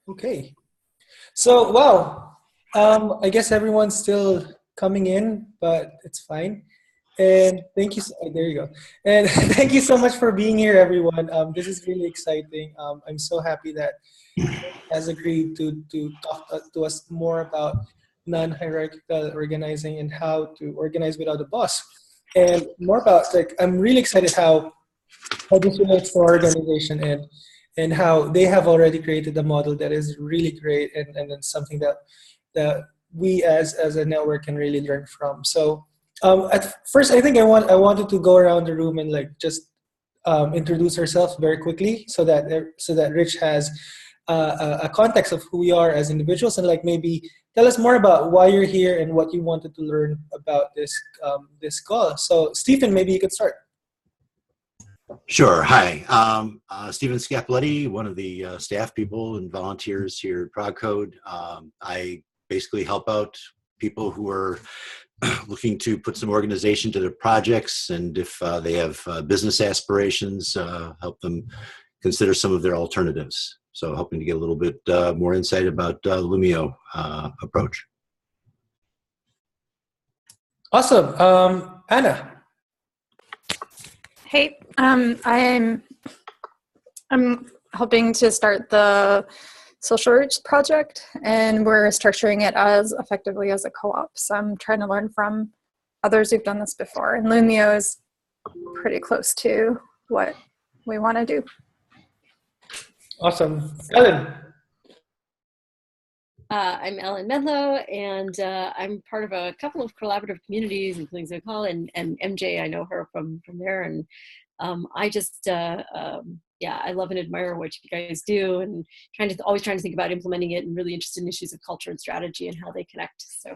Okay. So, wow. I guess everyone's still coming in, but it's fine. And thank you. There you go. And thank you so much for being here, everyone. This is really exciting. I'm so happy that has agreed to talk to us more about non-hierarchical organizing and how to organize without a boss. And more about, like, I'm really excited how this relates to our organization and how they have already created a model that is really great and it's something that we as a network can really learn from. So at first, I think I wanted to go around the room and like just introduce ourselves very quickly so that Rich has a context of who we are as individuals and like maybe tell us more about why you're here and what you wanted to learn about this call. So Stephen, maybe you could start. Sure. Hi, Stephen Scapoletti, one of the staff people and volunteers here at ProgCode. I basically help out people who are looking to put some organization to their projects, and if they have business aspirations, help them consider some of their alternatives. So hoping to get a little bit more insight about Loomio approach. Awesome. Anna. Hey, I'm hoping to start the Social Reach project, and we're structuring it as effectively as a co-op. So I'm trying to learn from others who've done this before, and Loomio is pretty close to what we want to do. Awesome. Ellen. I'm Ellen Menlo, and I'm part of a couple of collaborative communities, including Zocall and MJ. I know her from there, and I just yeah, I love and admire what you guys do, and always trying to think about implementing it, and really interested in issues of culture and strategy and how they connect. So,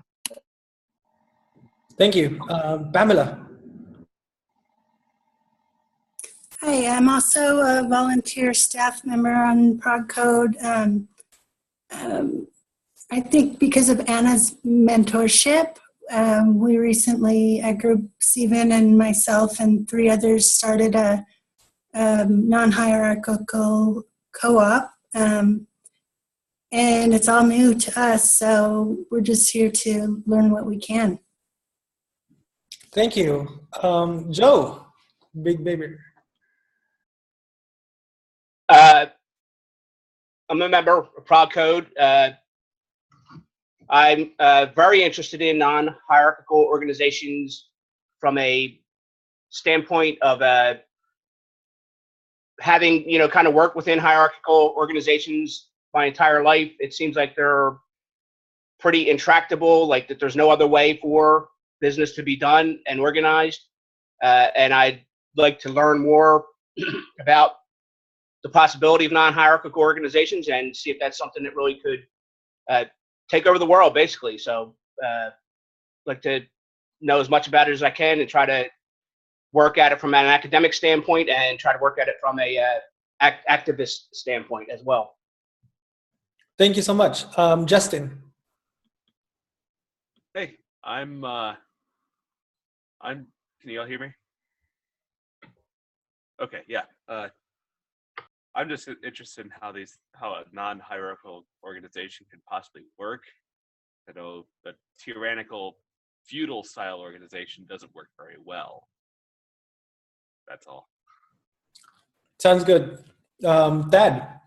Thank you, Pamela. Hi, I'm also a volunteer staff member on ProgCode. I think because of Anna's mentorship, we recently, a group, Stephen and myself and 3 others, started a non-hierarchical co-op. And it's all new to us, so we're just here to learn what we can. Thank you. Joe, Big Baby. I'm a member of ProgCode. I'm very interested in non-hierarchical organizations from a standpoint of having, kind of worked within hierarchical organizations my entire life. It seems like they're pretty intractable, like that there's no other way for business to be done and organized. And I'd like to learn more about the possibility of non-hierarchical organizations and see if that's something that really could take over the world, basically. So like to know as much about it as I can and try to work at it from an academic standpoint and try to work at it from a activist standpoint as well. Thank you so much. Justin. Hey, can you all hear me? Okay, yeah. I'm just interested in how a non-hierarchical organization can possibly work. I know the tyrannical feudal style organization doesn't work very well. That's all. Sounds good. Thad.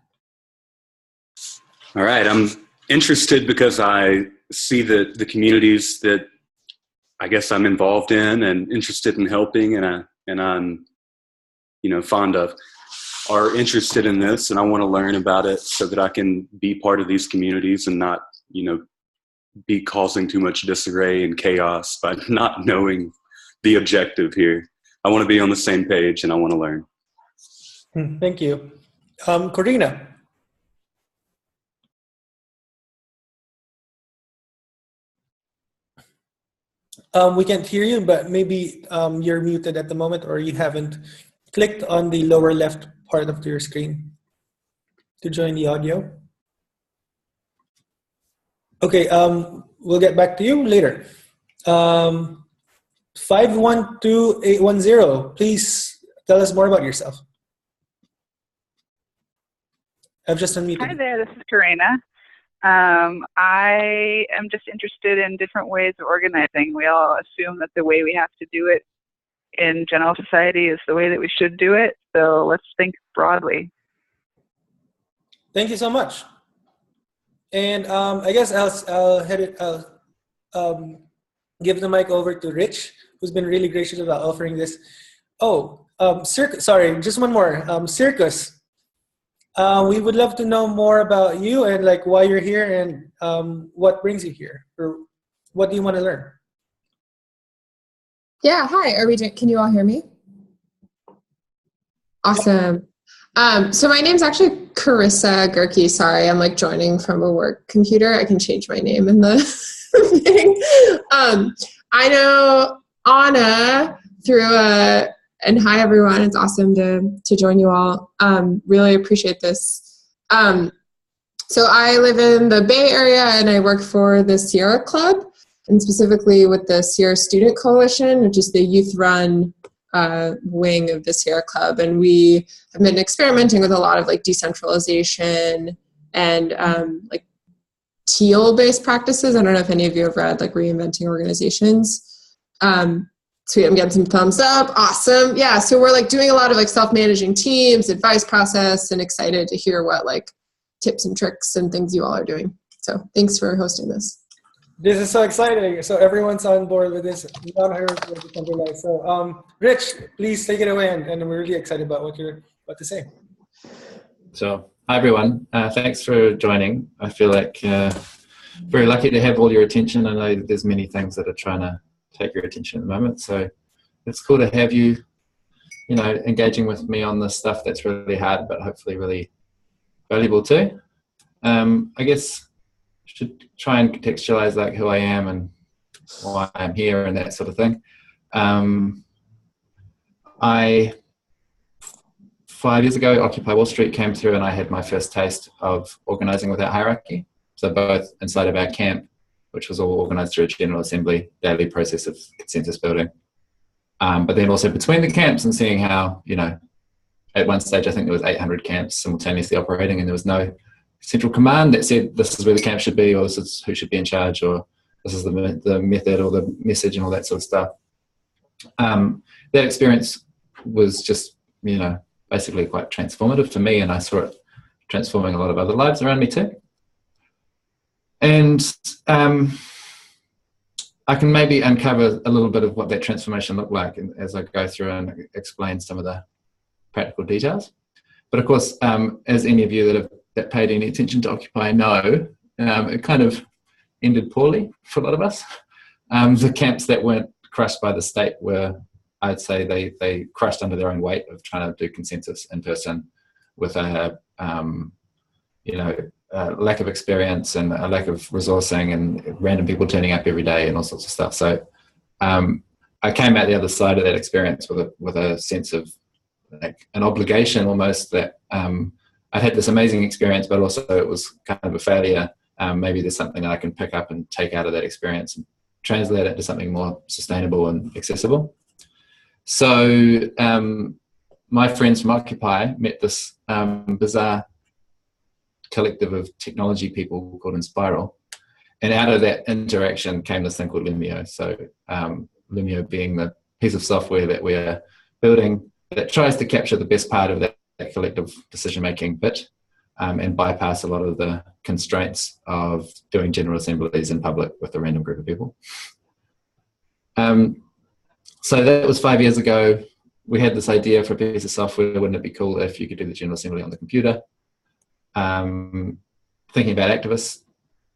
All right, I'm interested because I see the communities that I guess I'm involved in and interested in helping, and I'm fond of, are interested in this, and I want to learn about it so that I can be part of these communities and not, be causing too much disarray and chaos by not knowing the objective here. I want to be on the same page and I want to learn. Thank you. Corina. We can't hear you, but maybe you're muted at the moment, or you haven't clicked on the lower left part of your screen to join the audio. Okay, we'll get back to you later. 512810, please tell us more about yourself. I've just unmuted. Hi there, this is Karina. I am just interested in different ways of organizing. We all assume that the way we have to do it in general society is the way that we should do it. So let's think broadly. Thank you so much. And I guess I'll give the mic over to Rich, who's been really gracious about offering this. Oh, sorry, just one more. Circus. We would love to know more about you and like why you're here and what brings you here, or what do you want to learn? Yeah, hi. Can you all hear me? Awesome. So my name's actually Carissa Gerke. Sorry, I'm like joining from a work computer. I can change my name in the thing. I know Anna through and hi everyone. It's awesome to join you all. Really appreciate this. So I live in the Bay Area and I work for the Sierra Club, and specifically with the Sierra Student Coalition, which is the youth-run wing of the Sierra Club. And we have been experimenting with a lot of like decentralization and like teal-based practices. I don't know if any of you have read like Reinventing Organizations. Sweet, I'm getting some thumbs up. Awesome. Yeah, so we're like doing a lot of like self-managing teams, advice process, and excited to hear what like tips and tricks and things you all are doing. So thanks for hosting this. This is so exciting. So everyone's on board with this non-hierarchical decentralized. So Rich, please take it away, and we're really excited about what you're about to say. So hi everyone. Thanks for joining. I feel like very lucky to have all your attention. I know there's many things that are trying to take your attention at the moment, so it's cool to have you engaging with me on this stuff that's really hard but hopefully really valuable too. I guess I should try and contextualize like who I am and why I'm here and that sort of thing. 5 years ago, Occupy Wall Street came through and I had my first taste of organizing without hierarchy. So both inside of our camp, which was all organized through a General Assembly, daily process of consensus building. But then also between the camps and seeing how, at one stage I think there was 800 camps simultaneously operating and there was no central command that said this is where the camp should be, or this is who should be in charge, or this is the method or the message and all that sort of stuff. That experience was just, basically quite transformative for me, and I saw it transforming a lot of other lives around me too. And I can maybe uncover a little bit of what that transformation looked like as I go through and explain some of the practical details. But of course, as any of you that paid any attention to Occupy know, it kind of ended poorly for a lot of us. The camps that weren't crushed by the state were, I'd say, they crushed under their own weight of trying to do consensus in person with a lack of experience and a lack of resourcing and random people turning up every day and all sorts of stuff. So I came out the other side of that experience with a sense of like an obligation almost that I'd had this amazing experience, but also it was kind of a failure. Maybe there's something that I can pick up and take out of that experience and translate it into something more sustainable and accessible. So my friends from Occupy met this bizarre collective of technology people called Enspiral, and out of that interaction came this thing called Loomio. So Loomio being the piece of software that we're building that tries to capture the best part of that collective decision-making bit and bypass a lot of the constraints of doing general assemblies in public with a random group of people. So that was 5 years ago. We had this idea for a piece of software. Wouldn't it be cool if you could do the general assembly on the computer? Thinking about activists,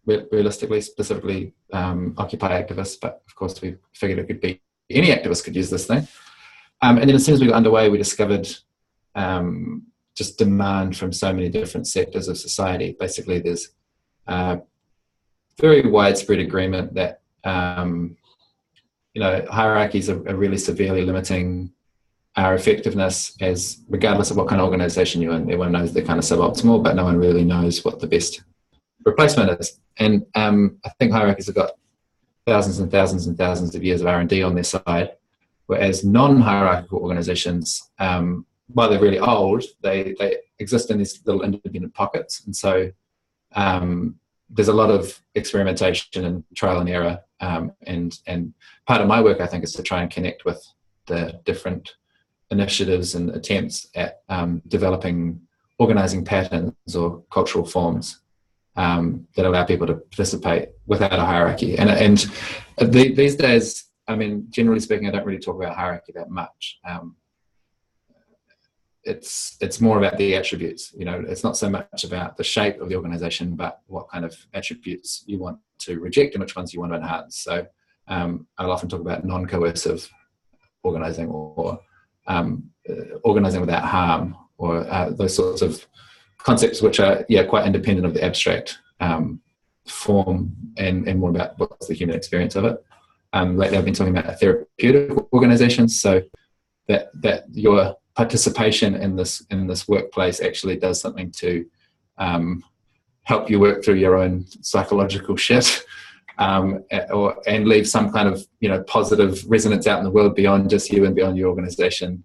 realistically, specifically Occupy activists, but of course we figured it could be any activist could use this thing. And then as soon as we got underway, we discovered just demand from so many different sectors of society. Basically, there's very widespread agreement that hierarchies are really severely limiting our effectiveness as regardless of what kind of organization you're in. Everyone knows they're kind of suboptimal, but no one really knows what the best replacement is. And I think hierarchies have got thousands and thousands and thousands of years of R&D on their side, whereas non-hierarchical organizations, while they're really old, they exist in these little independent pockets. And so there's a lot of experimentation and trial and error. And part of my work, I think, is to try and connect with the different initiatives and attempts at developing organizing patterns or cultural forms that allow people to participate without a hierarchy. And these days, I mean, generally speaking, I don't really talk about hierarchy that much. It's more about the attributes. You know, it's not so much about the shape of the organization, but what kind of attributes you want to reject and which ones you want to enhance. So I'll often talk about non-coercive organizing, or organizing without harm, or those sorts of concepts which are quite independent of the abstract form and more about what's the human experience of it. Lately I've been talking about therapeutic organizations, so that your participation in this workplace actually does something to help you work through your own psychological shit, and leave some kind of positive resonance out in the world beyond just you and beyond your organization.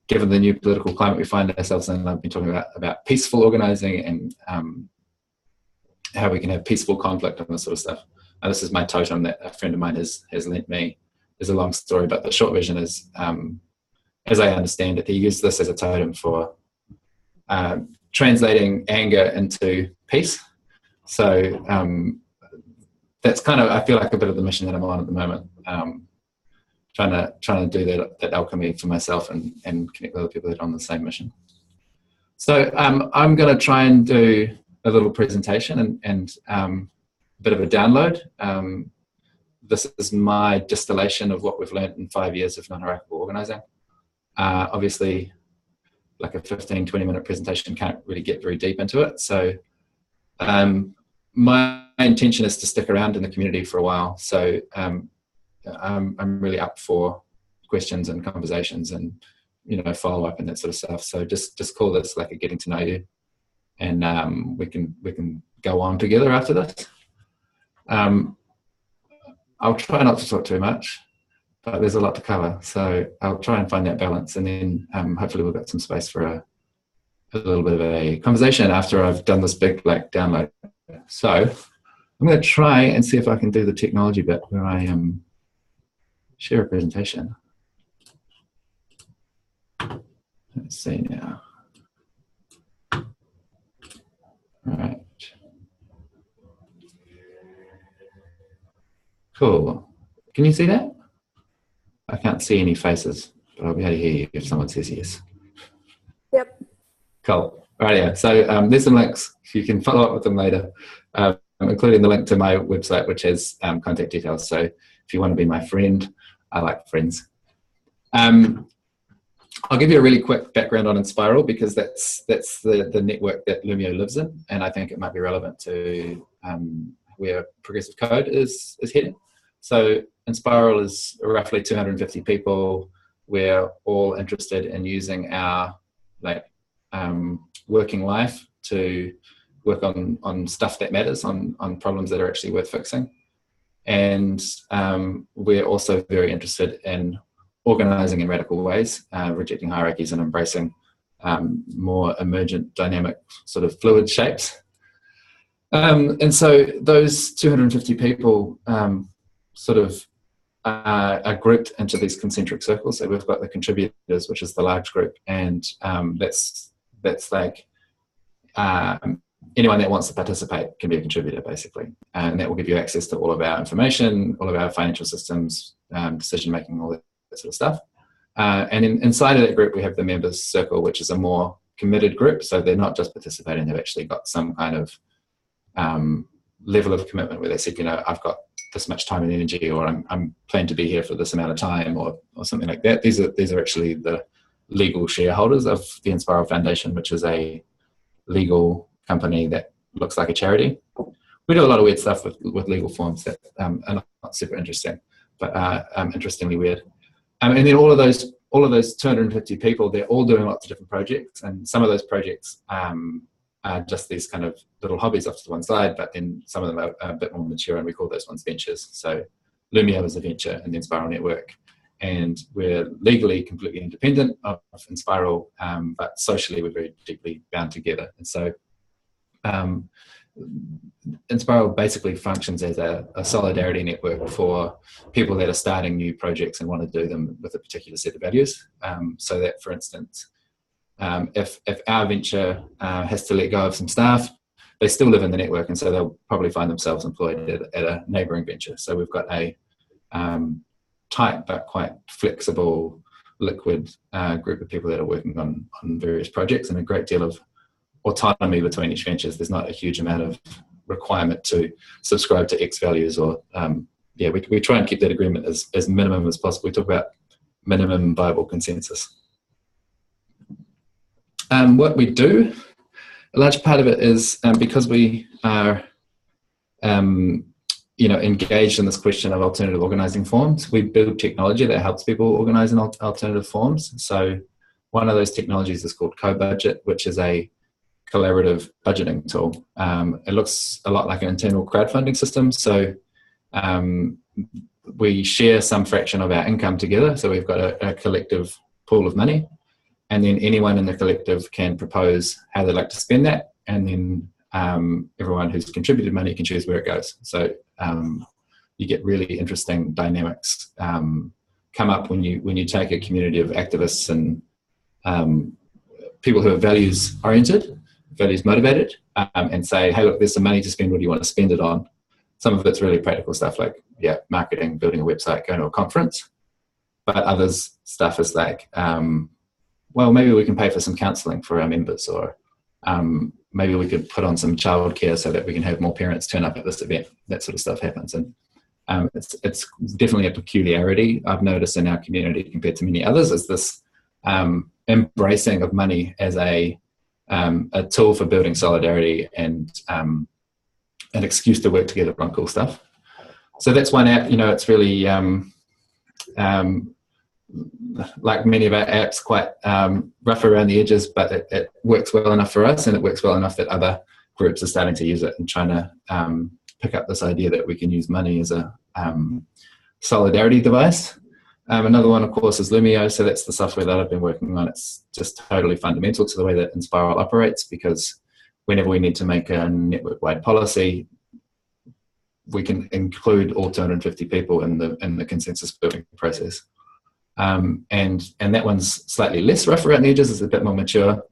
Given the new political climate we find ourselves in, I've been talking about peaceful organizing and how we can have peaceful conflict and this sort of stuff. And this is my totem that a friend of mine has lent me. There's a long story, but the short version is, as I understand it, he used this as a totem for translating anger into peace. So that's kind of, I feel like, a bit of the mission that I'm on at the moment. Trying to do that alchemy for myself and connect with other people that are on the same mission. So I'm going to try and do a little presentation and a bit of a download. This is my distillation of what we've learned in 5 years of non-hierarchical organizing. Obviously, like a 15-20 minute presentation can't really get very deep into it. So my intention is to stick around in the community for a while. So I'm really up for questions and conversations and follow up and that sort of stuff. So just call this like a getting to know you, and we can go on together after this. I'll try not to talk too much, but there's a lot to cover, so I'll try and find that balance, and then hopefully we've got some space for a little bit of a conversation after I've done this big download. So I'm going to try and see if I can do the technology bit where I share a presentation. Let's see now. All right. Cool. Can you see that? I can't see any faces, but I'll be able to hear you if someone says yes. Yep. Cool. All right, yeah. So there's some links. You can follow up with them later, including the link to my website, which has contact details. So if you want to be my friend, I like friends. I'll give you a really quick background on Enspiral, because that's the network that Loomio lives in, and I think it might be relevant to where progressive code is heading. So Enspiral is roughly 250 people. We're all interested in using our working life to work on stuff that matters, on problems that are actually worth fixing. And we're also very interested in organizing in radical ways, rejecting hierarchies and embracing more emergent, dynamic, sort of fluid shapes. And so those 250 people are grouped into these concentric circles. So we've got the contributors, which is the large group, and that's like anyone that wants to participate can be a contributor, basically, and that will give you access to all of our information, all of our financial systems, decision making, all that sort of stuff. And inside of that group, we have the members circle, which is a more committed group. So they're not just participating; they've actually got some kind of level of commitment where they said, I've got this much time and energy, or I'm planning to be here for this amount of time, or something like that. These are actually the legal shareholders of the Enspiral Foundation, which is a legal company that looks like a charity. We do a lot of weird stuff with legal forms that are not super interesting, but interestingly weird. And then all of those 250 people, they're all doing lots of different projects, and some of those projects are just these kind of little hobbies off to one side, but then some of them are a bit more mature, and we call those ones ventures. So Loomio is a venture in the Enspiral network, and we're legally completely independent of Enspiral, but socially we're very deeply bound together. And so Enspiral basically functions as a solidarity network for people that are starting new projects and want to do them with a particular set of values. So that, for instance, if our venture has to let go of some staff, they still live in the network, and so they'll probably find themselves employed at a neighbouring venture. So we've got a tight but quite flexible, liquid group of people that are working on various projects, and a great deal of autonomy between each ventures. There's not a huge amount of requirement to subscribe to X values, or we try and keep that agreement as minimum as possible. We talk about minimum viable consensus. What we do, a large part of it is because we are engaged in this question of alternative organizing forms. We build technology that helps people organize in alternative forms. So one of those technologies is called CoBudget, which is a collaborative budgeting tool. It looks a lot like an internal crowdfunding system. So we share some fraction of our income together. So we've got a collective pool of money, and then anyone in the collective can propose how they'd like to spend that, and then everyone who's contributed money can choose where it goes. So you get really interesting dynamics come up when you take a community of activists and people who are values oriented, values motivated, and say, hey, look, there's some money to spend. What do you want to spend it on? Some of it's really practical stuff like marketing, building a website, going to a conference. But others stuff is like, well, maybe we can pay for some counselling for our members, or maybe we could put on some childcare so that we can have more parents turn up at this event. That sort of stuff happens. And it's definitely a peculiarity I've noticed in our community compared to many others, is this embracing of money as a tool for building solidarity and an excuse to work together on cool stuff. So that's one app. It's really like many of our apps, quite rough around the edges, but it works well enough for us, and it works well enough that other groups are starting to use it and trying to pick up this idea that we can use money as a solidarity device. Another one, of course, is Loomio. So that's the software that I've been working on. It's just totally fundamental to the way that Enspiral operates, because whenever we need to make a network-wide policy, we can include all 250 people in the consensus building process. And that one's slightly less rough around the edges. It's a bit more mature.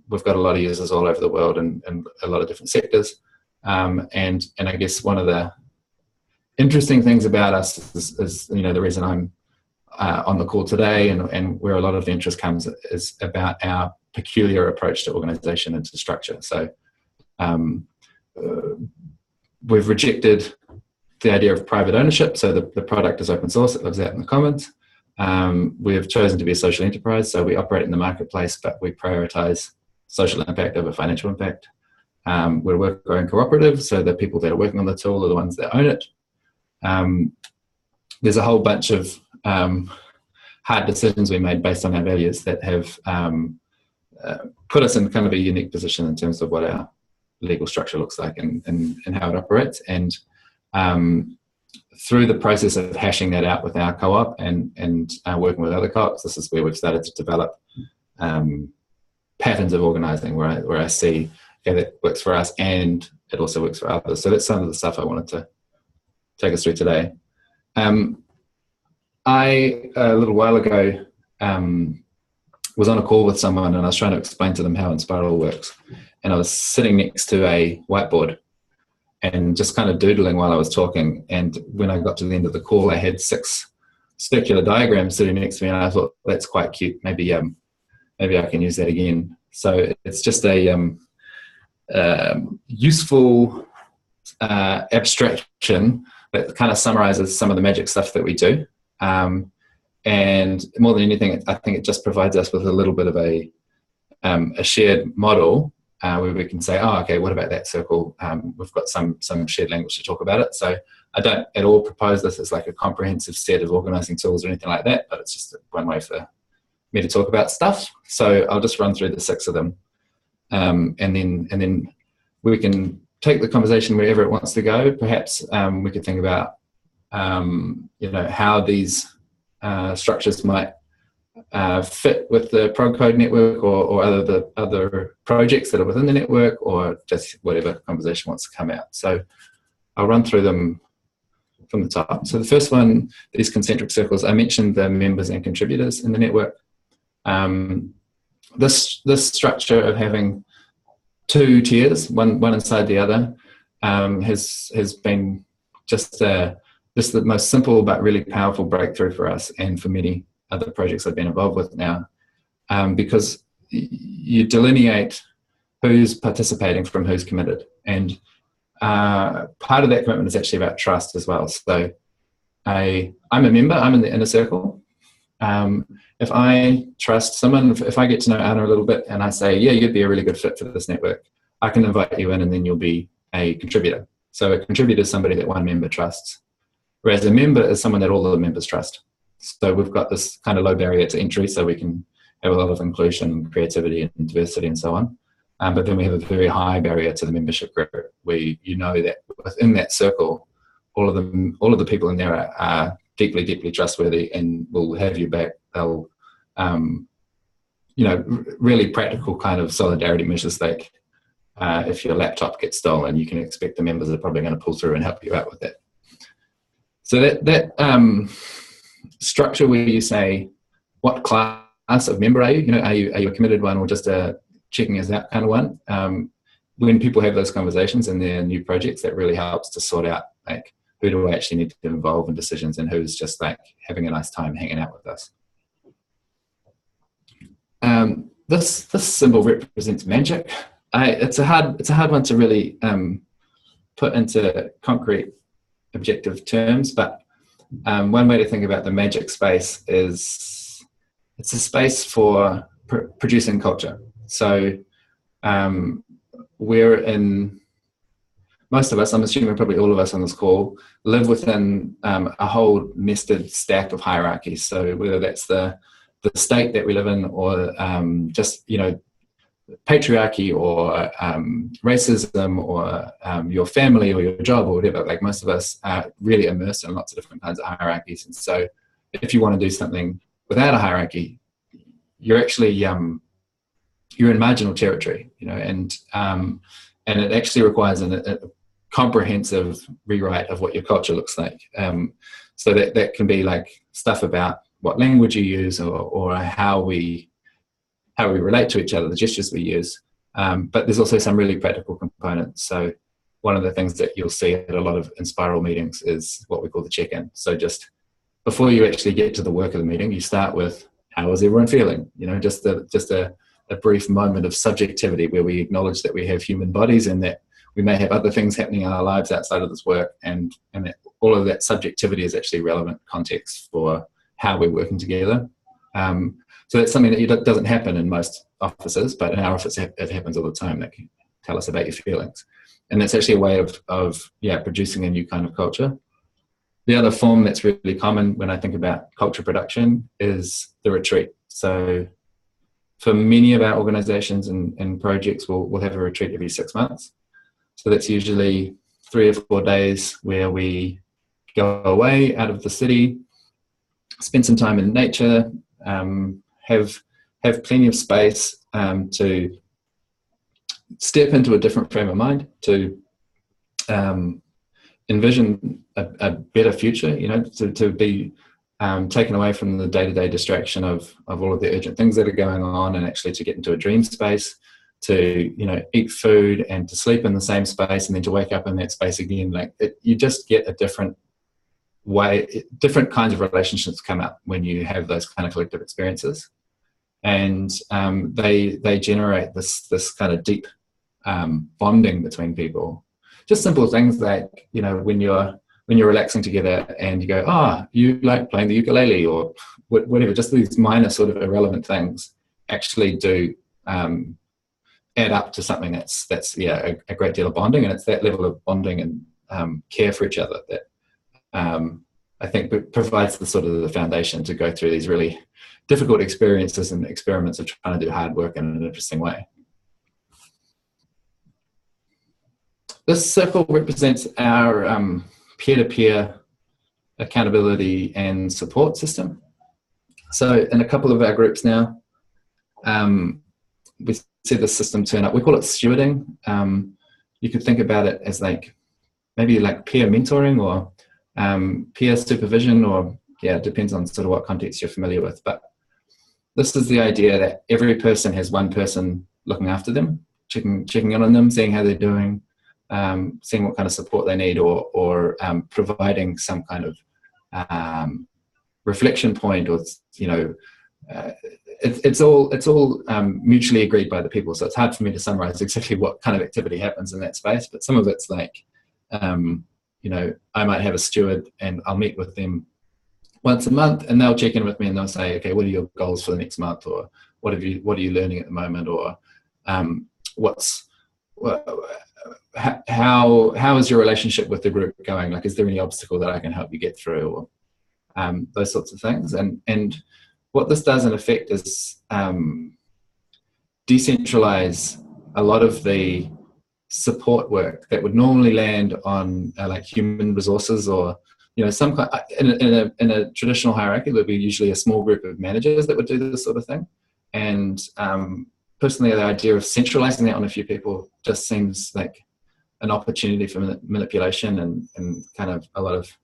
We've got a lot of users all over the world and a lot of different sectors. And I guess one of the interesting things about us is the reason I'm on the call today, and where a lot of the interest comes, is about our peculiar approach to organization and to structure. So we've rejected the idea of private ownership. So the product is open source, it lives out in the commons. We have chosen to be a social enterprise, so we operate in the marketplace, but we prioritize social impact over financial impact. We're a work-owned cooperative, so the people that are working on the tool are the ones that own it. There's a whole bunch of hard decisions we made based on our values that have put us in kind of a unique position in terms of what our legal structure looks like and how it operates. And through the process of hashing that out with our co-op and working with other co-ops, this is where we've started to develop patterns of organising where I see, okay, that works for us and it also works for others. So that's some of the stuff I wanted to take us through today. I, a little while ago, was on a call with someone and I was trying to explain to them how Enspiral works. And I was sitting next to a whiteboard and just kind of doodling while I was talking. And when I got to the end of the call, I had 6 circular diagrams sitting next to me, and I thought, that's quite cute. Maybe I can use that again. So it's just a useful abstraction that kind of summarizes some of the magic stuff that we do. And more than anything, I think it just provides us with a little bit of a shared model where we can say, oh, okay, what about that circle? We've got some shared language to talk about it. So I don't at all propose this as like a comprehensive set of organizing tools or anything like that, but it's just one way for me to talk about stuff. So I'll just run through the 6 of them. And then we can take the conversation wherever it wants to go. Perhaps we could think about, how these structures might fit with the Prog Code network or other projects that are within the network, or just whatever conversation wants to come out. So I'll run through them from the top. So the first one, these concentric circles, I mentioned the members and contributors in the network. This structure of having two tiers, one inside the other, has been just the most simple but really powerful breakthrough for us and for many other projects I've been involved with now, because you delineate who's participating from who's committed. And part of that commitment is actually about trust as well. So I'm a member, I'm in the inner circle. If I trust someone, if I get to know Anna a little bit and I say, yeah, you'd be a really good fit for this network, I can invite you in and then you'll be a contributor. So a contributor is somebody that one member trusts, whereas a member is someone that all the members trust. So we've got this kind of low barrier to entry, so we can have a lot of inclusion, creativity, and diversity and so on. But then we have a very high barrier to the membership group, where you know that within that circle, all of the people in there are deeply, deeply trustworthy and will have you back. They'll, really practical kind of solidarity measures, like if your laptop gets stolen, you can expect the members are probably going to pull through and help you out with that. So that structure where you say, what class of member are you? Are you a committed one or just a checking us out kind of one? When people have those conversations in their new projects, that really helps to sort out, like, who do I actually need to involve in decisions and who's just like having a nice time hanging out with us. This symbol represents magic. It's a hard one to really put into concrete objective terms, but one way to think about the magic space is it's a space for producing culture. So we're in, most of us, I'm assuming probably all of us on this call, live within a whole nested stack of hierarchies. So whether that's the state that we live in, or just, patriarchy, or racism, or your family or your job or whatever, like most of us are really immersed in lots of different kinds of hierarchies. And so if you want to do something without a hierarchy, you're actually, you're in marginal territory, and it actually requires a comprehensive rewrite of what your culture looks like. So that can be like stuff about what language you use, or how we relate to each other, the gestures we use. But there's also some really practical components. So one of the things that you'll see at a lot of Enspiral meetings is what we call the check-in. So just before you actually get to the work of the meeting, you start with, how is everyone feeling? Just a brief moment of subjectivity where we acknowledge that we have human bodies and that we may have other things happening in our lives outside of this work, and that all of that subjectivity is actually relevant context for how we're working together. So that's something that doesn't happen in most offices, but in our office it happens all the time. That can tell us about your feelings. And that's actually a way of producing a new kind of culture. The other form that's really common when I think about culture production is the retreat. So for many of our organizations and projects, we'll have a retreat every 6 months. So that's usually 3 or 4 days where we go away out of the city, spend some time in nature, have plenty of space to step into a different frame of mind, to envision a better future, to be taken away from the day-to-day distraction of all of the urgent things that are going on, and actually to get into a dream space, to eat food and to sleep in the same space, and then to wake up in that space again. You just get a different way, different kinds of relationships come up when you have those kind of collective experiences, and they generate this kind of deep bonding between people. Just simple things like when you're relaxing together and you go, you like playing the ukulele or whatever, just these minor sort of irrelevant things actually do add up to something that's a great deal of bonding. And it's that level of bonding and care for each other that I think provides the sort of the foundation to go through these really difficult experiences and experiments of trying to do hard work in an interesting way. This circle represents our peer-to-peer accountability and support system. So in a couple of our groups now, we see the system turn up. We call it stewarding. You could think about it as like maybe like peer mentoring or peer supervision, or it depends on sort of what context you're familiar with. But this is the idea that every person has one person looking after them, checking in on them, seeing how they're doing, seeing what kind of support they need, or providing some kind of reflection point, or it's all mutually agreed by the people. So it's hard for me to summarize exactly what kind of activity happens in that space. But some of it's like, I might have a steward and I'll meet with them once a month, and they'll check in with me and they'll say, okay, what are your goals for the next month, or what are you learning at the moment, or how is your relationship with the group going? Like, is there any obstacle that I can help you get through, or those sorts of things. And what this does in effect is decentralize a lot of the support work that would normally land on like human resources, or some kind, in a traditional hierarchy there'd be usually a small group of managers that would do this sort of thing. And personally, the idea of centralizing that on a few people just seems like an opportunity for manipulation and kind of a lot of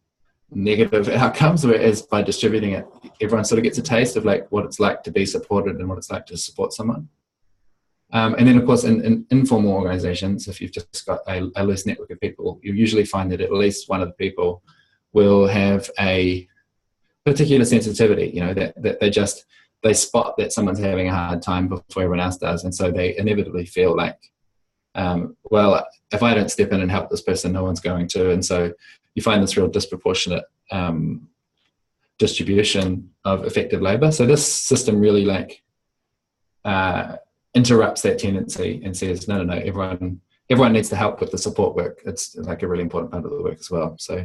negative outcomes, whereas by distributing it, everyone sort of gets a taste of like what it's like to be supported and what it's like to support someone. And then of course in informal organizations, if you've just got a loose network of people, you usually find that at least one of the people will have a particular sensitivity, that they spot that someone's having a hard time before everyone else does, and so they inevitably feel like, well, if I don't step in and help this person, no one's going to. And so you find this real disproportionate distribution of effective labor. So this system really interrupts that tendency and says, no, everyone needs to help with the support work. It's like a really important part of the work as well. So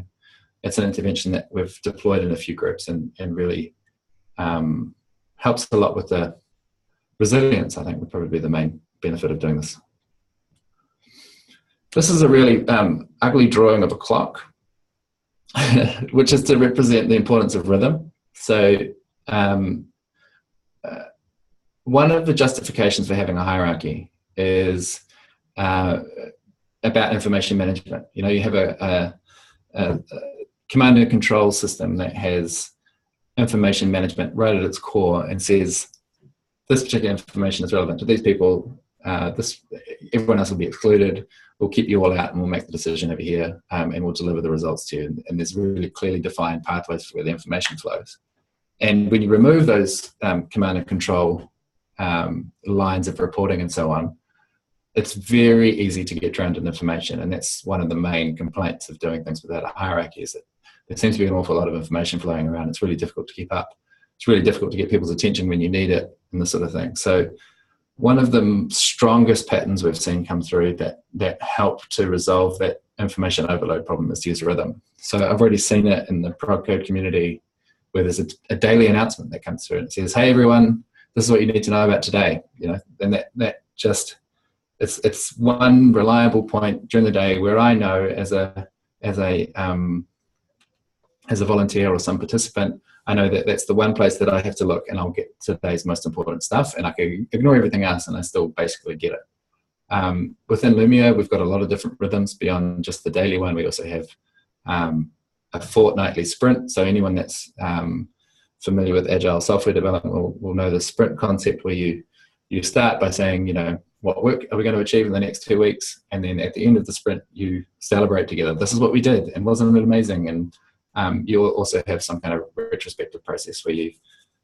it's an intervention that we've deployed in a few groups and really helps a lot with the resilience, I think, would probably be the main benefit of doing this. This is a really ugly drawing of a clock, which is to represent the importance of rhythm. So one of the justifications for having a hierarchy is about information management. You have a command and control system that has information management right at its core and says this particular information is relevant to these people, everyone else will be excluded, we'll keep you all out and we'll make the decision over here, and we'll deliver the results to you. And there's really clearly defined pathways for where the information flows. And when you remove those command and control lines of reporting and so on, it's very easy to get drowned in information. And that's one of the main complaints of doing things without a hierarchy, is that there seems to be an awful lot of information flowing around. It's really difficult to keep up. It's really difficult to get people's attention when you need it and this sort of thing. So one of the strongest patterns we've seen come through that help to resolve that information overload problem is to use rhythm. So I've already seen it in the prog code community, where there's a daily announcement that comes through and it says, hey everyone, this is what you need to know about today. And that just, it's one reliable point during the day where I know as a volunteer or some participant, I know that that's the one place that I have to look and I'll get today's most important stuff, and I can ignore everything else and I still basically get it. Within Loomio, we've got a lot of different rhythms beyond just the daily one. We also have a fortnightly sprint. So anyone that's familiar with agile software development will know the sprint concept, where you start by saying, what work are we going to achieve in the next 2 weeks? And then at the end of the sprint, you celebrate together. This is what we did, and wasn't it amazing? And you'll also have some kind of retrospective process where you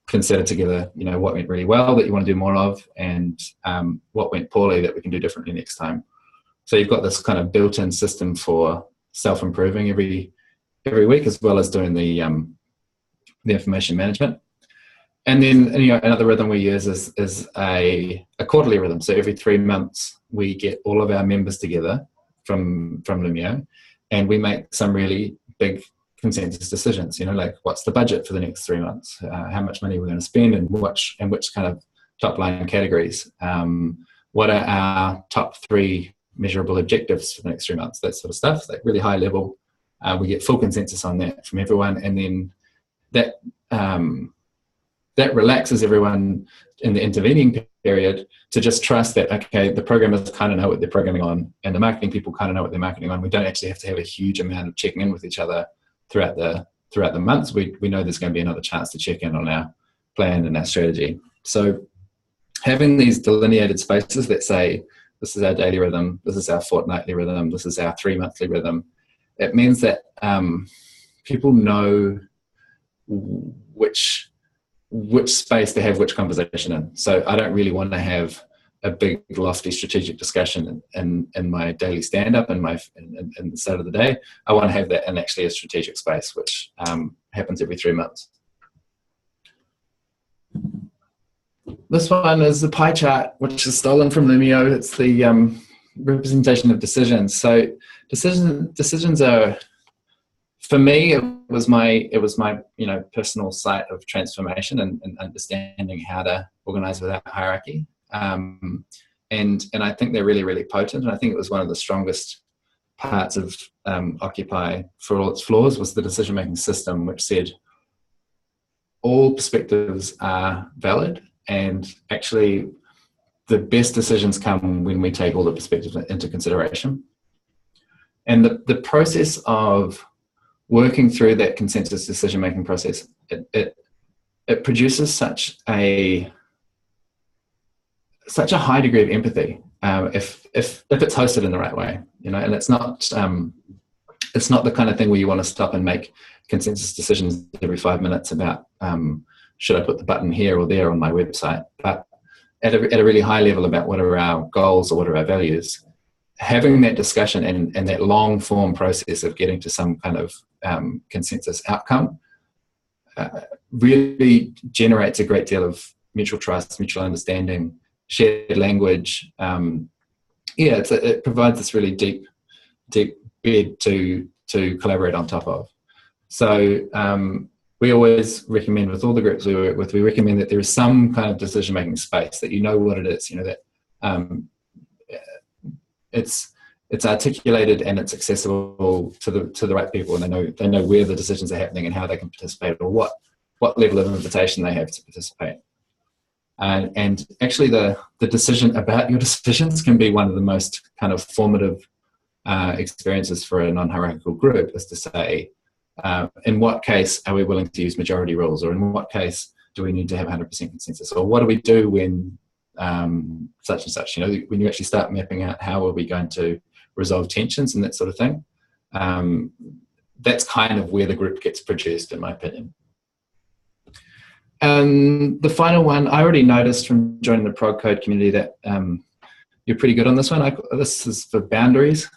consider together, what went really well that you want to do more of, and what went poorly that we can do differently next time. So you've got this kind of built-in system for self-improving every week, as well as doing the information management. And then another rhythm we use is a quarterly rhythm. So every 3 months we get all of our members together from Loomio, and we make some really big consensus decisions, like what's the budget for the next 3 months, how much money we're going to spend, and which kind of top line categories, what are our top 3 measurable objectives for the next 3 months, that sort of stuff, like really high level. We get full consensus on that from everyone, and then that that relaxes everyone in the intervening period to just trust that, okay, the programmers kind of know what they're programming on, and the marketing people kind of know what they're marketing on. We don't actually have to have a huge amount of checking in with each other throughout the months. We know there's going to be another chance to check in on our plan and our strategy. So having these delineated spaces that say, this is our daily rhythm, this is our fortnightly rhythm, this is our 3-monthly rhythm, it means that people know which space to have which conversation in. So I don't really want to have a big lofty strategic discussion in my daily stand-up and in the start of the day. I want to have that in actually a strategic space, which happens every 3 months. This one is the pie chart, which is stolen from Loomio. It's the representation of decisions. So decisions are, for me, it was my personal site of transformation and understanding how to organize without hierarchy. And I think they're really, really potent. And I think it was one of the strongest parts of Occupy, for all its flaws, was the decision-making system, which said all perspectives are valid, and actually the best decisions come when we take all the perspectives into consideration. And the process of working through that consensus decision-making process, it produces such a high degree of empathy if it's hosted in the right way, and it's not the kind of thing where you want to stop and make consensus decisions every 5 minutes about should I put the button here or there on my website, but at a really high level about what are our goals or what are our values. Having that discussion and that long form process of getting to some kind of consensus outcome really generates a great deal of mutual trust, mutual understanding, shared language. It provides this really deep bed to collaborate on top of. So we always recommend, with all the groups we work with, we recommend that there is some kind of decision-making space, that you know what it is, that it's articulated and it's accessible to the right people, and they know where the decisions are happening and how they can participate, or what level of invitation they have to participate. And actually the decision about your decisions can be one of the most kind of formative experiences for a non-hierarchical group, is to say, in what case are we willing to use majority rules, or in what case do we need to have 100% consensus, or what do we do when such and such, when you actually start mapping out how are we going to resolve tensions and that sort of thing. That's kind of where the group gets produced, in my opinion. And the final one, I already noticed from joining the Prog Code community that you're pretty good on this one. This is for boundaries.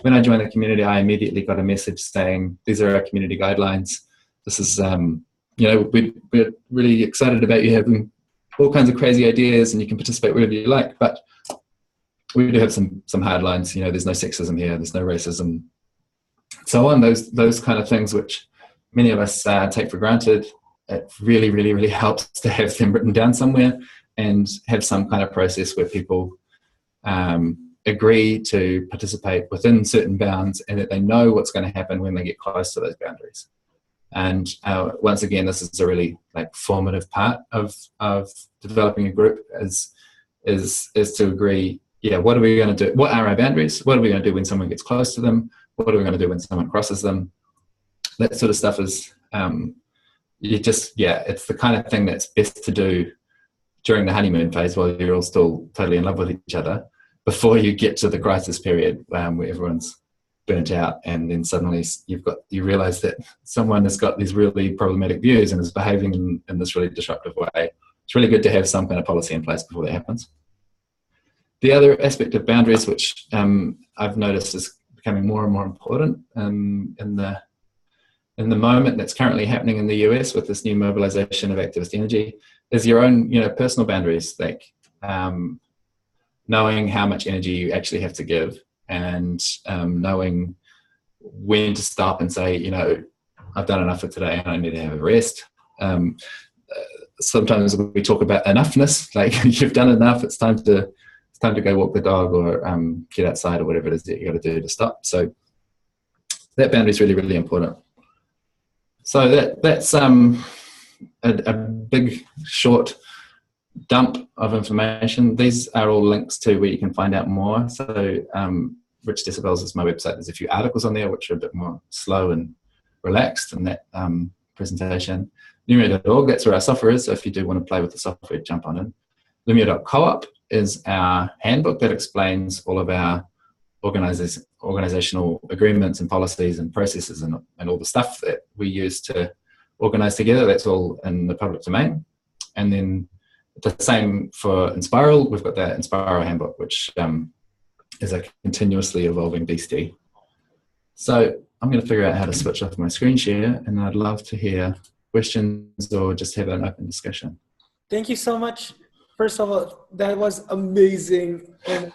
When I joined the community, I immediately got a message saying, these are our community guidelines. This is, we're really excited about you having all kinds of crazy ideas and you can participate wherever you like, but we do have some hard lines. There's no sexism here, there's no racism, so on. Those kind of things which many of us take for granted. It really, really, really helps to have them written down somewhere and have some kind of process where people agree to participate within certain bounds, and that they know what's going to happen when they get close to those boundaries. And once again, this is a really formative part of developing a group, is to agree, what are we going to do? What are our boundaries? What are we going to do when someone gets close to them? What are we going to do when someone crosses them? That sort of stuff is, it's the kind of thing that's best to do during the honeymoon phase while you're all still totally in love with each other, before you get to the crisis period where everyone's burnt out, and then suddenly you realize that someone has got these really problematic views and is behaving in this really disruptive way. It's really good to have some kind of policy in place before that happens. The other aspect of boundaries, which I've noticed is becoming more and more important in the moment that's currently happening in the US with this new mobilization of activist energy, is your own personal boundaries, knowing how much energy you actually have to give, and knowing when to stop and say, I've done enough for today and I need to have a rest. Sometimes we talk about enoughness, you've done enough, it's time to go walk the dog, or get outside, or whatever it is that you got to do to stop. So that boundary is really, really important. So that's a big, short dump of information. These are all links to where you can find out more. So Rich Decibels is my website. There's a few articles on there which are a bit more slow and relaxed in that presentation. Loomio.org, that's where our software is. So if you do want to play with the software, jump on in. Loomio.coop is our handbook that explains all of our organizational agreements and policies and processes and all the stuff that we use to organize together. That's all in the public domain. And then the same for Enspiral. We've got the Enspiral handbook, which is a continuously evolving beastie. So I'm going to figure out how to switch off my screen share, and I'd love to hear questions or just have an open discussion. Thank you so much. First of all, that was amazing. And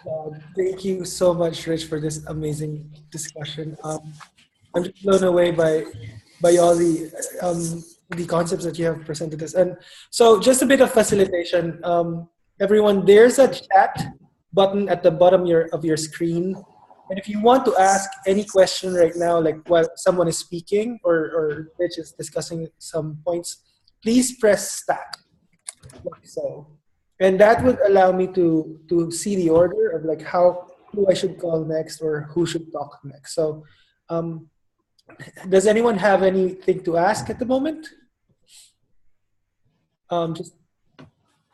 thank you so much, Rich, for this amazing discussion. I'm just blown away by all the concepts that you have presented us. And so just a bit of facilitation. Everyone, there's a chat button at the bottom of your screen. And if you want to ask any question right now, like while someone is speaking or Rich is discussing some points, please press stack. Like so. And that would allow me to see the order of like who I should call next or who should talk next. So does anyone have anything to ask at the moment?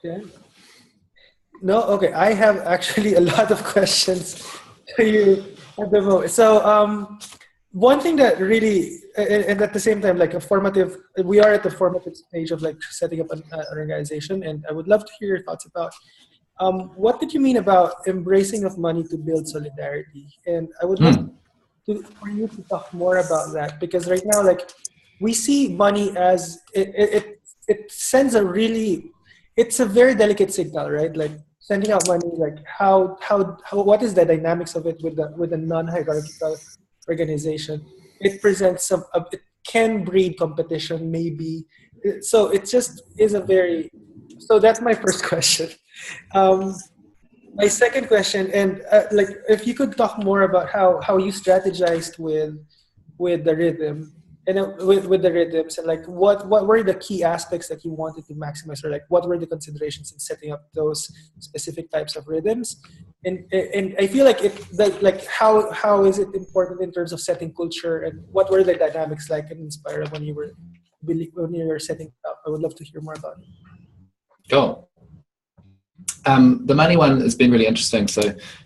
Yeah. No? Okay, I have actually a lot of questions to you at the moment. So one thing that really, and at the same time, like we are at the formative stage of like setting up an organization, and I would love to hear your thoughts about what did you mean about embracing of money to build solidarity? And I would love for you to talk more about that, because right now, like we see money as it sends it's a very delicate signal, right? Like sending out money, like what is the dynamics of it with a non-hierarchical organization? It presents it can breed competition, maybe. So it just is so that's my first question. My second question, and like if you could talk more about how you strategized with the rhythm and with the rhythms, and like what were the key aspects that you wanted to maximize, or like what were the considerations in setting up those specific types of rhythms? And I feel like how is it important in terms of setting culture, and what were the dynamics like in Enspiral when you were setting it up? I would love to hear more about it. Cool. The money one has been really interesting. So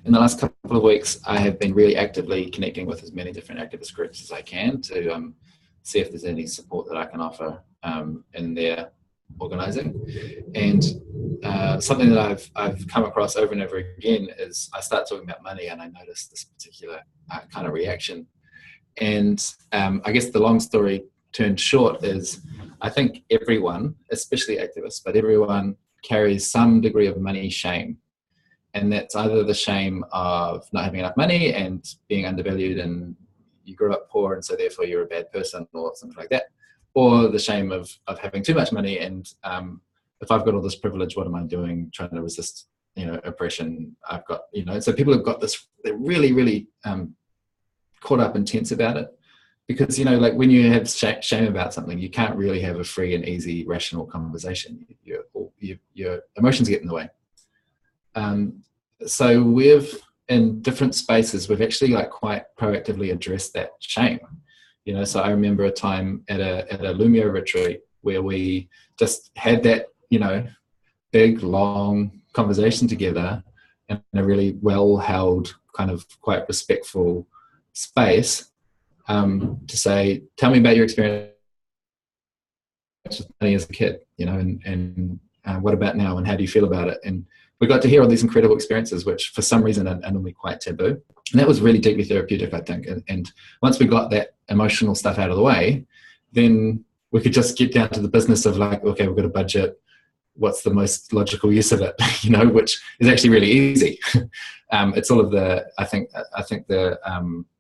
in the last couple of weeks, I have been really actively connecting with as many different activist groups as I can to see if there's any support that I can offer in their organizing. And something that I've come across over and over again is I start talking about money and I notice this particular kind of reaction. And I guess the long story turned short is I think everyone, especially activists, but everyone carries some degree of money shame. And that's either the shame of not having enough money and being undervalued and you grew up poor and so therefore you're a bad person or something like that, or the shame of having too much money and if I've got all this privilege, what am I doing trying to resist, oppression? I've got, so people have got this, they're really, really caught up and tense about it. Because, like when you have shame about something, you can't really have a free and easy, rational conversation. Your emotions get in the way. So in different spaces, we've actually quite proactively addressed that shame. So I remember a time at a Loomio retreat where we just had that, big, long conversation together in a really well-held, kind of quite respectful space. To say, tell me about your experience with money as a kid, and what about now, and how do you feel about it? And we got to hear all these incredible experiences, which for some reason are normally quite taboo. And that was really deeply therapeutic, I think. And once we got that emotional stuff out of the way, then we could just get down to the business of okay, we've got a budget. What's the most logical use of it? Which is actually really easy. It's all of I think the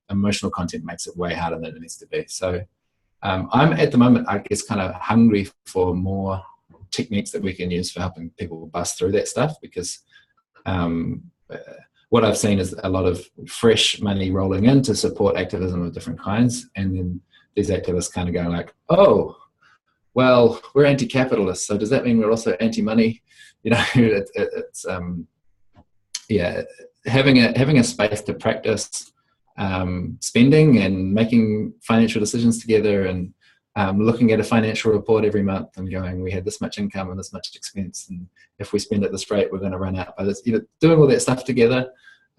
emotional content makes it way harder than it needs to be. So I'm at the moment, I guess, kind of hungry for more techniques that we can use for helping people bust through that stuff, because what I've seen is a lot of fresh money rolling in to support activism of different kinds, and then these activists kind of going oh, well, we're anti-capitalist, so does that mean we're also anti-money? You know, it's having a space to practice spending and making financial decisions together, and looking at a financial report every month and going, we had this much income and this much expense, and if we spend at this rate, we're going to run out by this. You know, doing all that stuff together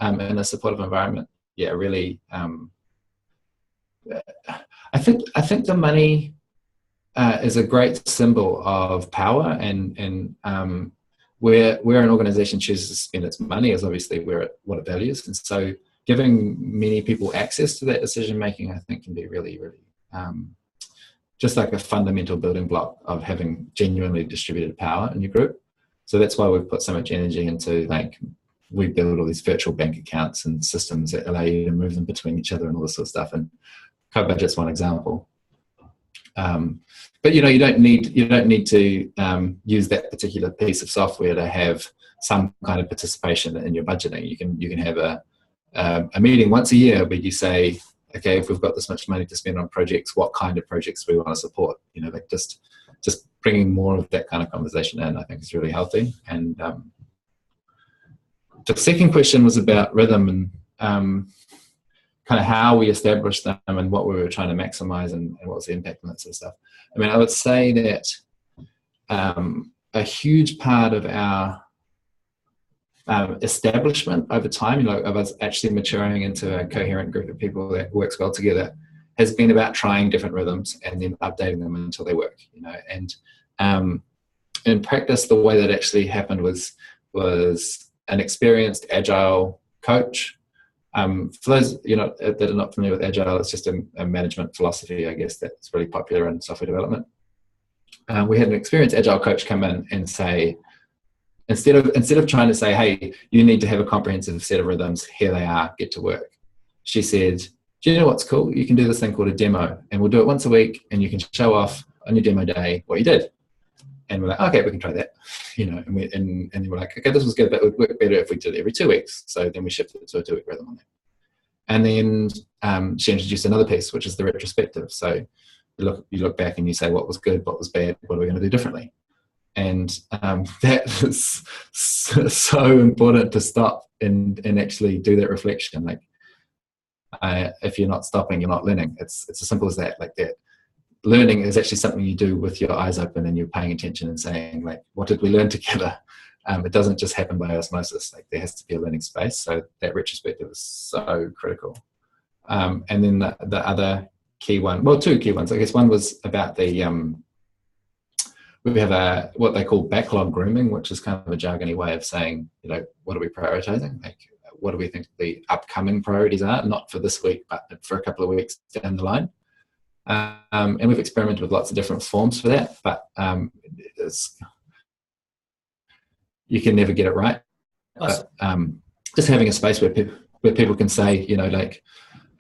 in a supportive environment, really. I think the money is a great symbol of power, and where an organization chooses to spend its money is obviously what it values, and so giving many people access to that decision making, I think, can be really, really just like a fundamental building block of having genuinely distributed power in your group. So that's why we've put so much energy into, like, we build all these virtual bank accounts and systems that allow you to move them between each other and all this sort of stuff. And CoBudget's one example. But you don't need to use that particular piece of software to have some kind of participation in your budgeting. You can have a meeting once a year where you say, okay, if we've got this much money to spend on projects, what kind of projects do we want to support? You know, like just bringing more of that kind of conversation in, I think, is really healthy. And the second question was about rhythm and kind of how we established them and what we were trying to maximize and what was the impact on that sort of stuff. I mean, I would say that a huge part of our establishment over time, of us actually maturing into a coherent group of people that works well together, has been about trying different rhythms and then updating them until they work. And in practice, the way that actually happened was an experienced agile coach. For those that are not familiar with agile, it's just a management philosophy, I guess, that's really popular in software development. We had an experienced agile coach come in and say, instead of trying to say, hey, you need to have a comprehensive set of rhythms, here they are, get to work, she said, do you know what's cool? You can do this thing called a demo, and we'll do it once a week, and you can show off on your demo day what you did. And we're like, okay, we can try that, and then we're like, okay, this was good, but it would work better if we did it every 2 weeks. So then we shifted it to a 2-week rhythm on that. And then she introduced another piece, which is the retrospective. So you look back and you say, what was good, what was bad, what are we going to do differently? And that is so important to stop and actually do that reflection. Like, if you're not stopping, you're not learning. It's as simple as that. Like, that learning is actually something you do with your eyes open and you're paying attention and saying, like, what did we learn together? It doesn't just happen by osmosis. Like, there has to be a learning space. So that retrospective is so critical. And then the other key one, well, two key ones, I guess. One was about the we have what they call backlog grooming, which is kind of a jargony way of saying, what are we prioritizing? Like, what do we think the upcoming priorities are? Not for this week, but for a couple of weeks down the line. And we've experimented with lots of different forms for that, but you can never get it right. Awesome. But just having a space where people can say, like,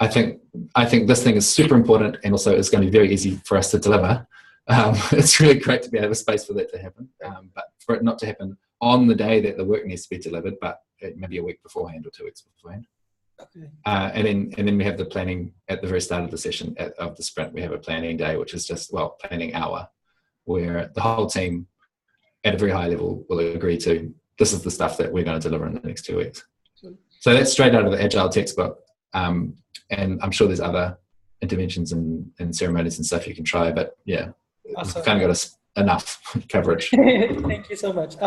I think this thing is super important, and also it's going to be very easy for us to deliver. It's really great to be able to have a space for that to happen, but for it not to happen on the day that the work needs to be delivered, but maybe a week beforehand or 2 weeks beforehand. Okay. And then we have the planning at the very start of the session of the sprint. We have a planning day, which is just, planning hour, where the whole team at a very high level will agree to, this is the stuff that we're going to deliver in the next 2 weeks. So that's straight out of the Agile textbook. And I'm sure there's other interventions and ceremonies and stuff you can try, but yeah, awesome. We've kind of got enough coverage. Thank you so much.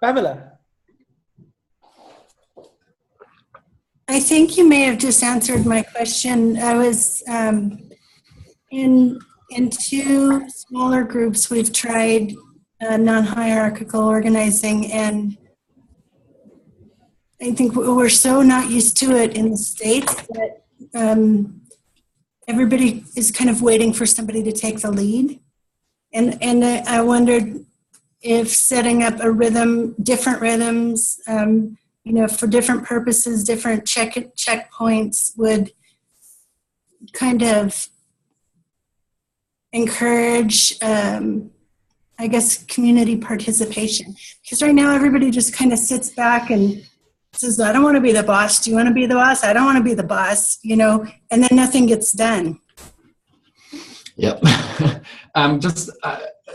Pamela. I think you may have just answered my question. I was in 2 smaller groups. We've tried non-hierarchical organizing, and I think we're so not used to it in the States that everybody is kind of waiting for somebody to take the lead. And I wondered if setting up a rhythm, different rhythms, for different purposes, different checkpoints would kind of encourage, I guess, community participation. Because right now everybody just kind of sits back and says, I don't want to be the boss. Do you want to be the boss? I don't want to be the boss, and then nothing gets done. Yep. Just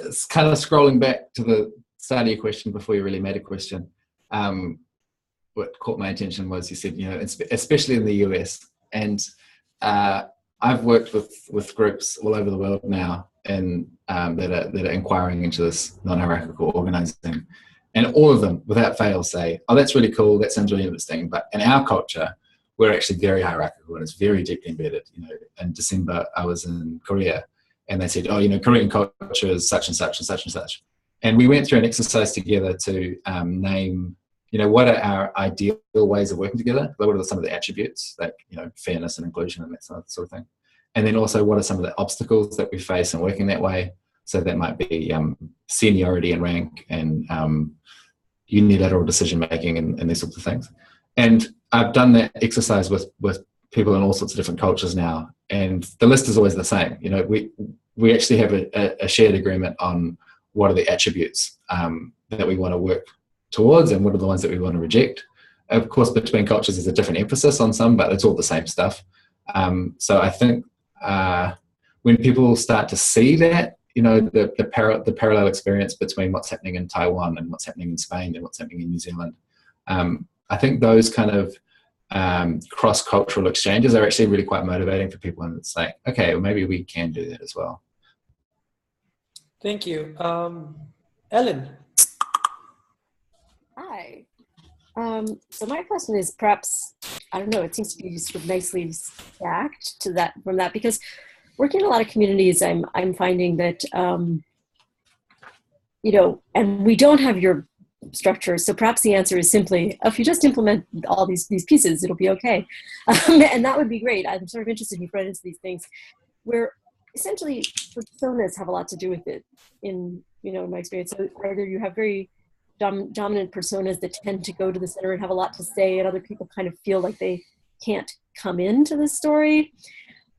it's kind of scrolling back to the start of your question before you really made a question. What caught my attention was you said, especially in the US, and I've worked with groups all over the world now, and that are inquiring into this non-hierarchical organizing, and all of them, without fail, say, "Oh, that's really cool. That sounds really interesting." But in our culture, we're actually very hierarchical, and it's very deeply embedded. In December, I was in Korea, and they said, "Oh, Korean culture is such and such and such and such," and we went through an exercise together to name. What are our ideal ways of working together? What are some of the attributes, like, fairness and inclusion and that sort of thing? And then also, what are some of the obstacles that we face in working that way? So that might be seniority and rank, and unilateral decision-making and these sorts of things. And I've done that exercise with people in all sorts of different cultures now. And the list is always the same. We actually have a shared agreement on what are the attributes that we want to work towards, and what are the ones that we want to reject. Of course, between cultures there's a different emphasis on some, but it's all the same stuff. So I think when people start to see that, the parallel experience between what's happening in Taiwan and what's happening in Spain and what's happening in New Zealand, I think those kind of cross-cultural exchanges are actually really quite motivating for people, and it's like, okay, well, maybe we can do that as well. Thank you. Ellen. Hi. So my question is, perhaps, I don't know, it seems to be sort of nicely stacked from that, because working in a lot of communities, I'm finding that, and we don't have your structure. So perhaps the answer is simply, if you just implement all these pieces, it'll be okay. And that would be great. I'm sort of interested in running into these things where essentially personas have a lot to do with it in my experience. So either you have very dominant personas that tend to go to the center and have a lot to say, and other people kind of feel like they can't come into the story.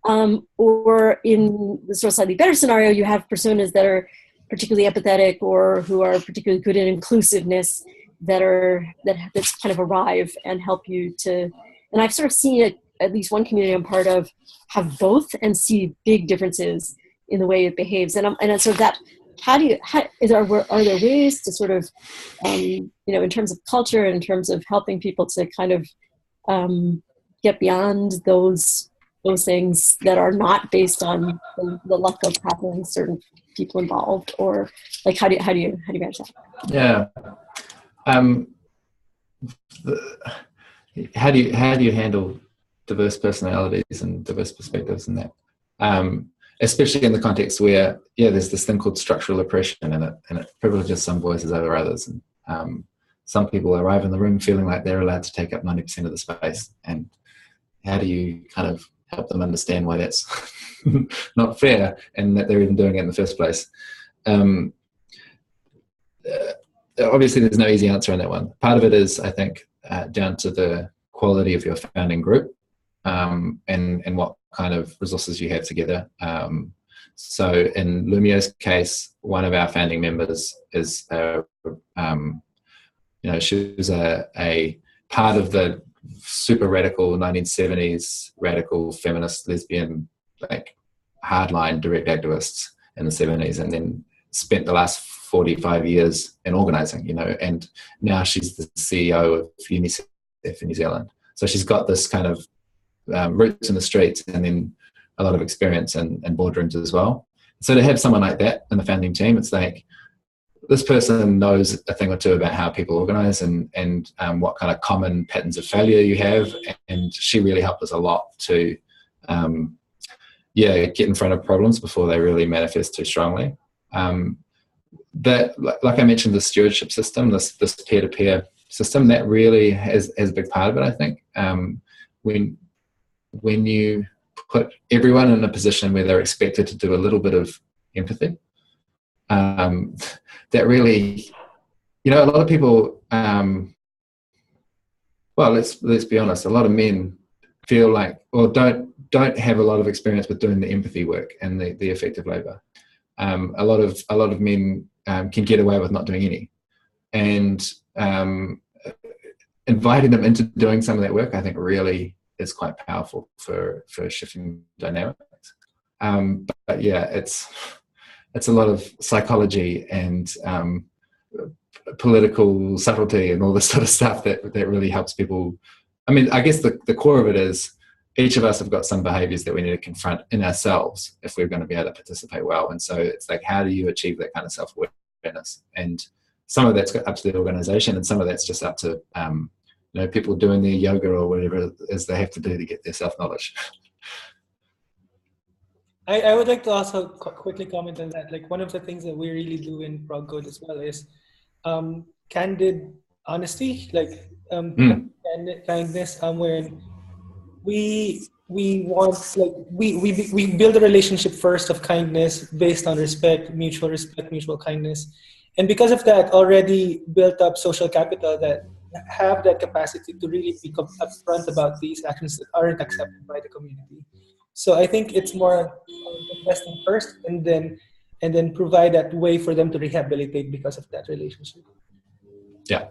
Or in the sort of slightly better scenario, you have personas that are particularly empathetic or who are particularly good in inclusiveness that's kind of arrive and help you to, and I've sort of seen it, at least one community I'm part of, have both and see big differences in the way it behaves. And sort of that, are there ways to sort of, in terms of culture, in terms of helping people to kind of get beyond those things that are not based on the luck of having certain people involved, or like how do you manage that? Yeah. How do you handle diverse personalities and diverse perspectives in that? Especially in the context where, there's this thing called structural oppression, and it privileges some voices over others. And some people arrive in the room feeling like they're allowed to take up 90% of the space. And how do you kind of help them understand why that's not fair, and that they're even doing it in the first place? Obviously, there's no easy answer on that one. Part of it is, I think, down to the quality of your founding group, and what kind of resources you have together. So in Loomio's case, one of our founding members is, she was a part of the super radical 1970s radical feminist lesbian, like hardline direct activists in the 70s, and then spent the last 45 years in organizing, and now she's the CEO of UNICEF in New Zealand. So she's got this kind of roots in the streets, and then a lot of experience in boardrooms as well. So to have someone like that in the founding team, it's like, this person knows a thing or two about how people organize and what kind of common patterns of failure you have. And she really helped us a lot to, get in front of problems before they really manifest too strongly. That, like I mentioned, the stewardship system, this peer-to-peer system, that really has a big part of it, I think. When you put everyone in a position where they're expected to do a little bit of empathy, that really, a lot of people, let's be honest, a lot of men feel like, or don't have a lot of experience with doing the empathy work and the effective labor. A lot of men can get away with not doing any, and inviting them into doing some of that work, I think, really is quite powerful for shifting dynamics. But yeah, it's a lot of psychology and political subtlety and all this sort of stuff that really helps people. I mean, I guess the core of it is each of us have got some behaviors that we need to confront in ourselves if we're going to be able to participate well. And so it's like, how do you achieve that kind of self-awareness? And some of that's up to the organization, and some of that's just up to people doing their yoga or whatever it is they have to do to get their self-knowledge. I would like to also quickly comment on that. Like, one of the things that we really do in ProgCode as well is candid honesty, like kindness, wherein we want, like, we build a relationship first of kindness based on respect, mutual kindness, and because of that, already built up social capital that have that capacity to really be upfront about these actions that aren't accepted by the community. So I think it's more investing first, and then provide that way for them to rehabilitate because of that relationship. Yeah.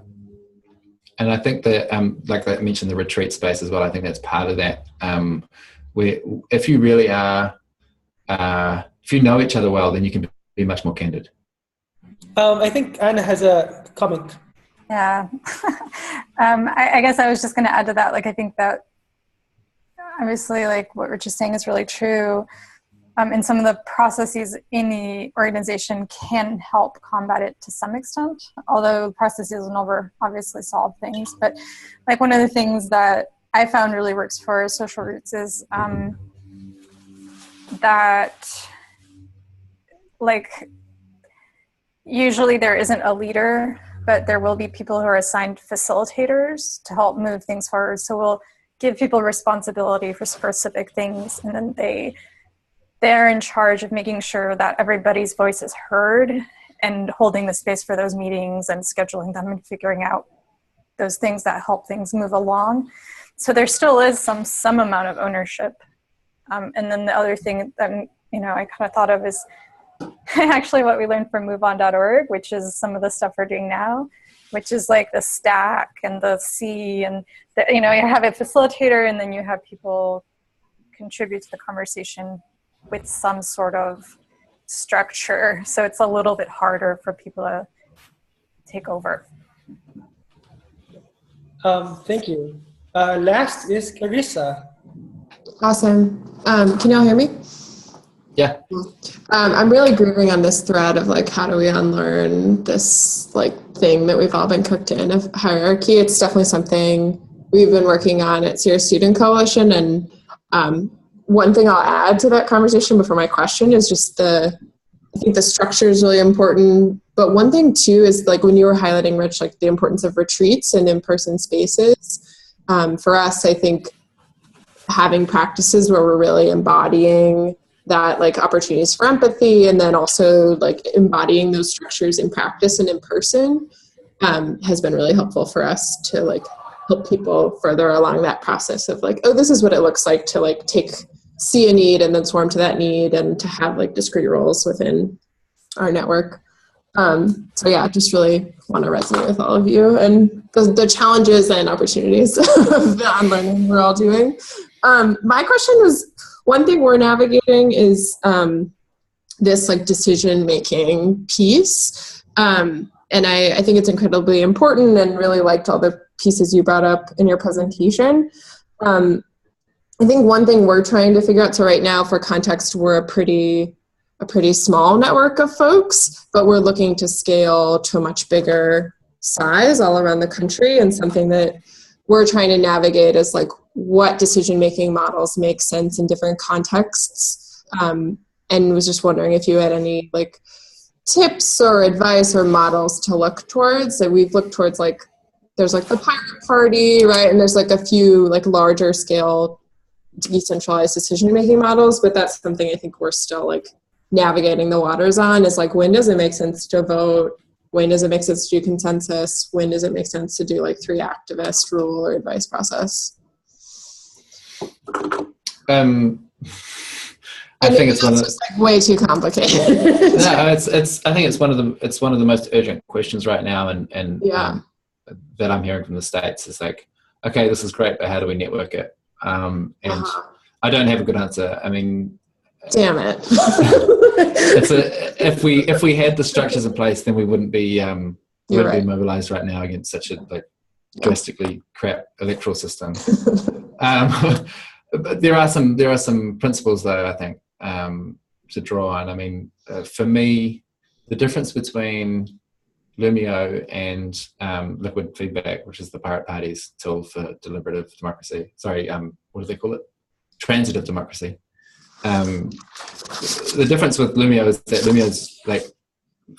And I think that, like I mentioned, the retreat space as well, I think that's part of that. Where if you really are, if you know each other well, then you can be much more candid. I think Anna has a comment. Yeah. I guess I was just going to add to that. Like, I think that obviously, like what Rich is saying is really true. And some of the processes in the organization can help combat it to some extent, although processes will never obviously solve things. But like, one of the things that I found really works for social roots is that, like, usually there isn't a leader, but there will be people who are assigned facilitators to help move things forward. So we'll give people responsibility for specific things, and then they're in charge of making sure that everybody's voice is heard and holding the space for those meetings and scheduling them and figuring out those things that help things move along. So there still is some amount of ownership. And then the other thing that I kind of thought of is actually what we learned from moveon.org, which is some of the stuff we're doing now, which is like the stack and the C, and you have a facilitator, and then you have people contribute to the conversation with some sort of structure. So it's a little bit harder for people to take over. Thank you. Last is Carissa. Awesome. Can y'all hear me? Yeah. I'm really grooving on this thread of like, how do we unlearn this like thing that we've all been cooked in of hierarchy? It's definitely something we've been working on at Serious Student Coalition. And one thing I'll add to that conversation before my question is just I think the structure is really important. But one thing too is, like, when you were highlighting, Rich, like the importance of retreats and in-person spaces. For us, I think having practices where we're really embodying that, like, opportunities for empathy, and then also like embodying those structures in practice and in person has been really helpful for us to like help people further along that process of like, oh, this is what it looks like to like see a need and then swarm to that need, and to have like discrete roles within our network. So yeah, just really want to resonate with all of you and the challenges and opportunities of the unlearning we're all doing. My question was, one thing we're navigating is this like decision-making piece. And I think it's incredibly important, and really liked all the pieces you brought up in your presentation. I think one thing we're trying to figure out, so right now, for context, we're a pretty small network of folks, but we're looking to scale to a much bigger size all around the country. And something that we're trying to navigate is like, what decision-making models make sense in different contexts. And was just wondering if you had any like tips or advice or models to look towards. And we've looked towards, like, there's like the Pirate Party, right? And there's like a few like larger scale decentralized decision-making models, but that's something I think we're still like navigating the waters on, is like, when does it make sense to vote? When does it make sense to do consensus? When does it make sense to do like 3 activist rule or advice process? I think it's one of the, like, way too complicated. No, I think it's one of the most urgent questions right now, and yeah. That I'm hearing from the States is like, okay, this is great, but how do we network it? And I don't have a good answer. I mean, Damn it. If we had the structures in place, then we wouldn't be be mobilized right now against such a drastically crap electoral system. But there are some principles though, I think, to draw on. I mean, for me, the difference between Loomio and liquid feedback, which is the Pirate Party's tool for deliberative democracy. Sorry, what do they call it? Transitive democracy. The difference with Loomio is that Loomio's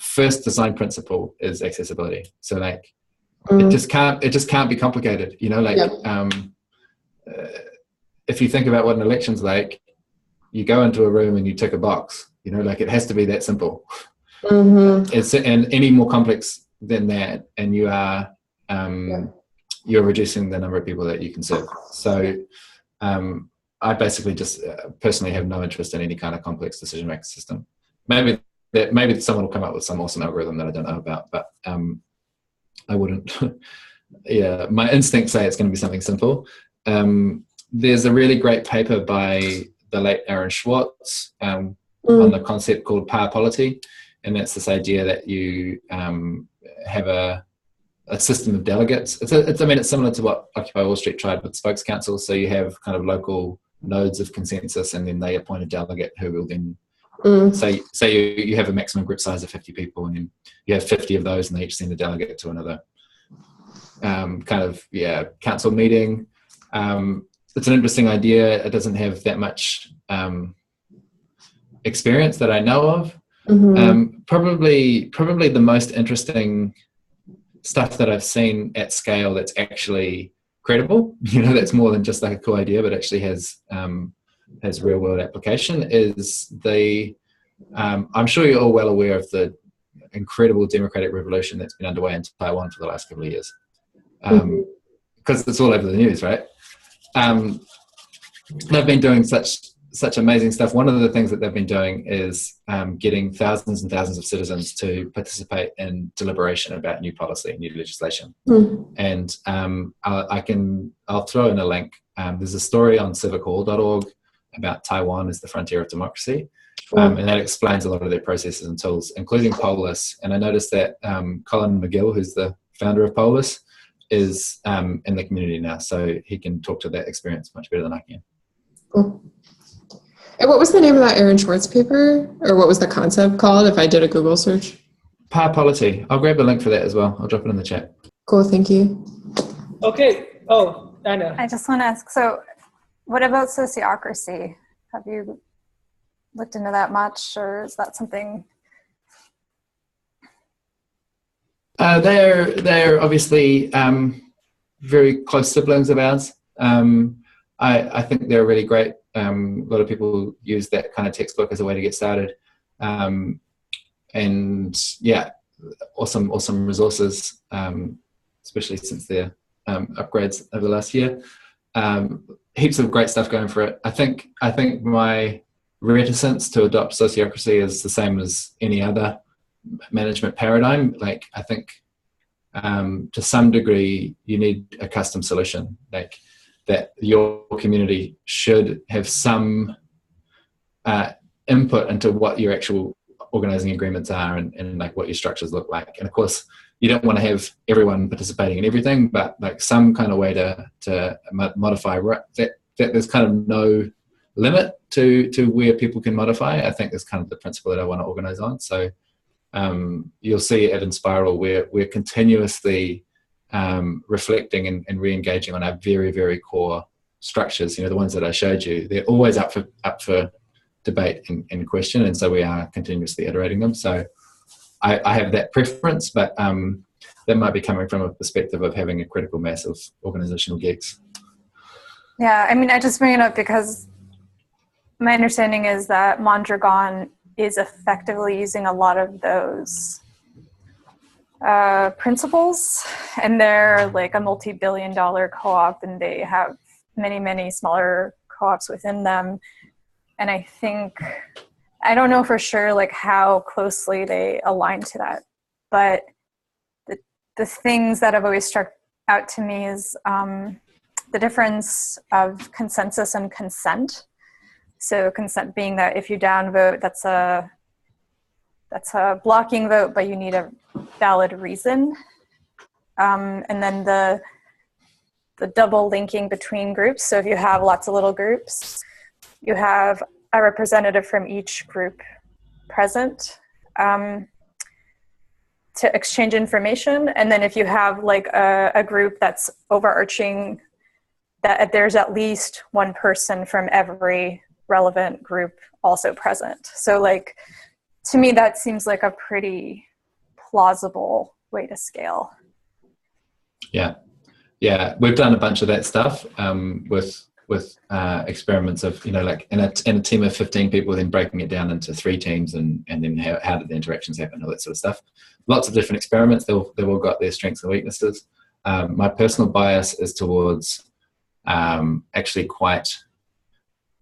first design principle is accessibility. So it just can't be complicated. If you think about what an election's like, you go into a room and you tick a box. It has to be that simple. Mm-hmm. And any more complex than that, and you are you're reducing the number of people that you can serve. So I basically just personally have no interest in any kind of complex decision-making system. Maybe someone will come up with some awesome algorithm that I don't know about, but I wouldn't. Yeah, my instincts say it's going to be something simple. There's a really great paper by the late Aaron Schwartz on the concept called power polity, and that's this idea that you have a system of delegates. It's similar to what Occupy Wall Street tried with spokes councils. So you have kind of local nodes of consensus, and then they appoint a delegate who will then say you have a maximum group size of 50 people, and then you have 50 of those, and they each send a delegate to another council meeting. It's an interesting idea. It doesn't have that much experience that I know of. Mm-hmm. Probably the most interesting stuff that I've seen at scale that's actually credible, that's more than just a cool idea, but actually has real world application is I'm sure you're all well aware of the incredible democratic revolution that's been underway in Taiwan for the last couple of years. Because it's all over the news, right? They've been doing such amazing stuff. One of the things that they've been doing is getting thousands and thousands of citizens to participate in deliberation about new policy, new legislation. And I'll throw in a link. There's a story on civichall.org about Taiwan as the frontier of democracy. And that explains a lot of their processes and tools, including Polis. And I noticed that Colin McGill, who's the founder of Polis, is in the community now, so he can talk to that experience much better than I can. Cool. And what was the name of that Aaron Schwartz paper, or what was the concept called if I did a Google search? Power polity. I'll grab the link for that as well. I'll drop it in the chat. Cool, thank you. Okay. Oh, Anna. I just want to ask, so what about sociocracy? Have you looked into that much, or is that something? They're obviously very close siblings of ours. I think they're really great. A lot of people use that kind of textbook as a way to get started. And yeah, awesome resources, especially since their upgrades over the last year. Heaps of great stuff going for it. I think my reticence to adopt sociocracy is the same as any other management paradigm. I think to some degree you need a custom solution, that your community should have some input into what your actual organizing agreements are and what your structures look like. And of course you don't want to have everyone participating in everything, but some kind of way to modify that there's kind of no limit to where people can modify. I think is kind of the principle that I want to organize on. So you'll see at Enspiral we're continuously reflecting and re-engaging on our very, very core structures. The ones that I showed you, they're always up for debate and question, and so we are continuously iterating them. So I have that preference, but that might be coming from a perspective of having a critical mass of organizational geeks. Yeah, I just bring it up because my understanding is that Mondragon is effectively using a lot of those principles, and they're a multi-billion-dollar co-op, and they have many smaller co-ops within them. And I don't know for sure how closely they align to that, but the things that have always struck out to me is the difference of consensus and consent. So consent being that if you downvote, that's a blocking vote, but you need a valid reason. And then the double linking between groups. So if you have lots of little groups, you have a representative from each group present to exchange information. And then if you have like a group that's overarching, that there's at least one person from every relevant group also present. So like, to me, that seems like a pretty plausible way to scale. Yeah, we've done a bunch of that stuff with experiments of, you know, like in a team of 15 people, then breaking it down into 3 teams, and then how did the interactions happen, all that sort of stuff. Lots of different experiments. They've all got their strengths and weaknesses. My personal bias is towards actually quite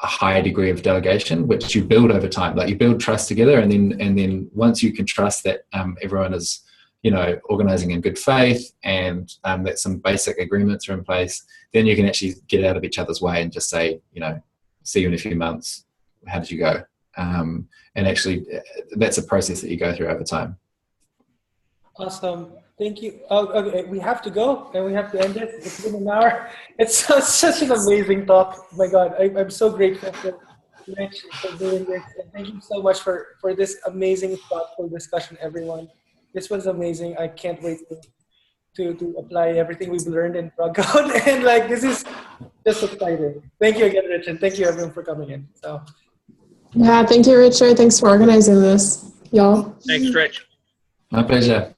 a high degree of delegation, which you build over time. Like you build trust together, and then once you can trust that everyone is, you know, organizing in good faith, and that some basic agreements are in place, then you can actually get out of each other's way and just say, you know, see you in a few months. How did you go? And actually, that's a process that you go through over time. Awesome. Thank you. Oh, okay, we have to go and we have to end it. It's been an hour. It's such an amazing talk. Oh my God, I'm so grateful for Rich for doing this. And thank you so much for this amazing, thoughtful discussion, everyone. This was amazing. I can't wait to apply everything we've learned in Frogcode. And like, this is just exciting. Thank you again, Rich, and thank you everyone for coming in. So. Yeah, thank you, Richard. Thanks for organizing this, y'all. Thanks, Rich. My pleasure.